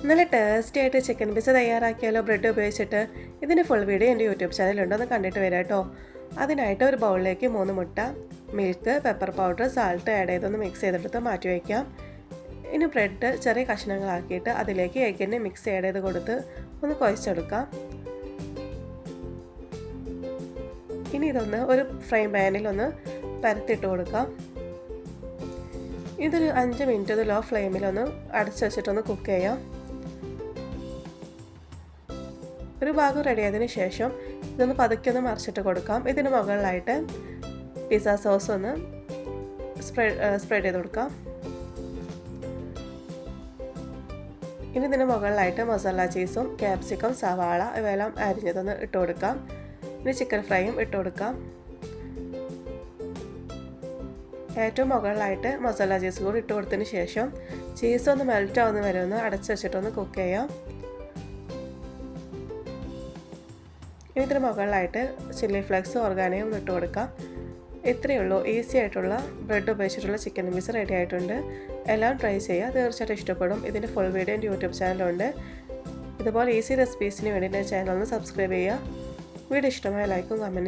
നല്ല ടേസ്റ്റി ആയിട്ട് chicken pizza തയ്യാറാക്കിയാലോ bread ഉപയോഗിച്ചിട്ട്. ഇതിന് ഫുൾ വീഡിയോ എൻ്റെ യൂട്യൂബ് ചാനലുണ്ട്, ഒന്ന് കണ്ടിട്ട് വരാം കേട്ടോ. അതിനായിട്ട് ഒരു ബൗളിലേക്ക് 3 മുട്ട, milk, pepper powder, salt add ചെയ്തൊന്ന് മിക്സ് ചെയ്തെടുത്ത് മാറ്റി വയ്ക്കാം. ഇനി ബ്രെഡ് ചെറിയ കഷ്ണങ്ങളാക്കിയിട്ട് അതിലേക്ക് എഗ്ഗിനെ മിക്സ് ആഡ് ചെയ്ത് കൊടുത്ത് ഒന്ന് കുഴച്ചെടുക്കാം. ഇനി ഇതൊന്ന് ഒരു ഫ്രൈ പാനിൽ ഒന്ന് പരത്തിയിട്ട് കൊടുക്കാം. ഇതൊരു 5 മിനിറ്റ് ഒന്ന് ലോ ഫ്ലെയിമിലൊന്ന് അടച്ചു വെച്ചിട്ടൊന്ന് കുക്ക് ചെയ്യാം. ഒരു ഭാഗം റെഡിയായതിന് ശേഷം ഇതൊന്ന് പതുക്കെ ഒന്ന് മറിച്ചിട്ട് കൊടുക്കാം. ഇതിന് മുകളിലായിട്ട് പിസ്സ സോസ് ഒന്ന് സ്പ്രെഡ് ചെയ്ത് കൊടുക്കാം. ഇനി ഇതിന് മുകളിലായിട്ട് മസാല ചീസും ക്യാപ്സിക്കം, സവാള ഇവയെല്ലാം അരിഞ്ഞതൊന്ന് ഇട്ട് കൊടുക്കാം. ഇനി ചിക്കൻ ഫ്രൈയും ഇട്ട് കൊടുക്കാം. ഏറ്റവും മുകളിലായിട്ട് മസാല ചീസ് കൂടി ഇട്ട് കൊടുത്തതിന് ശേഷം ചീസ് ഒന്ന് മെൽറ്റ് ആവുന്ന വരെ ഒന്ന് അടച്ചു വെച്ചിട്ടൊന്ന് കുക്ക് ചെയ്യാം. ഇനി ഇതിന് മുകളിലായിട്ട് ചില്ലി ഫ്ലേക്സ്, ഓർഗാനിയം ഇട്ട് കൊടുക്കാം. ഇത്രയേ ഉള്ളൂ, ഈസി ആയിട്ടുള്ള ബ്രെഡ് ഉപയോഗിച്ചിട്ടുള്ള ചിക്കൻ പിസ്സ റെഡി ആയിട്ടുണ്ട്. എല്ലാം ട്രൈ ചെയ്യുക, തീർച്ചയായിട്ടും ഇഷ്ടപ്പെടും. ഇതിൻ്റെ ഫുൾ വീഡിയോ എൻ്റെ യൂട്യൂബ് ചാനലുണ്ട്. ഇതുപോലെ ഈസി റെസിപ്പീസിന് വേണ്ടി എൻ്റെ ചാനൽ ഒന്ന് സബ്സ്ക്രൈബ് ചെയ്യുക. വീഡിയോ ഇഷ്ടമായ ലൈക്കും കമൻറ്റും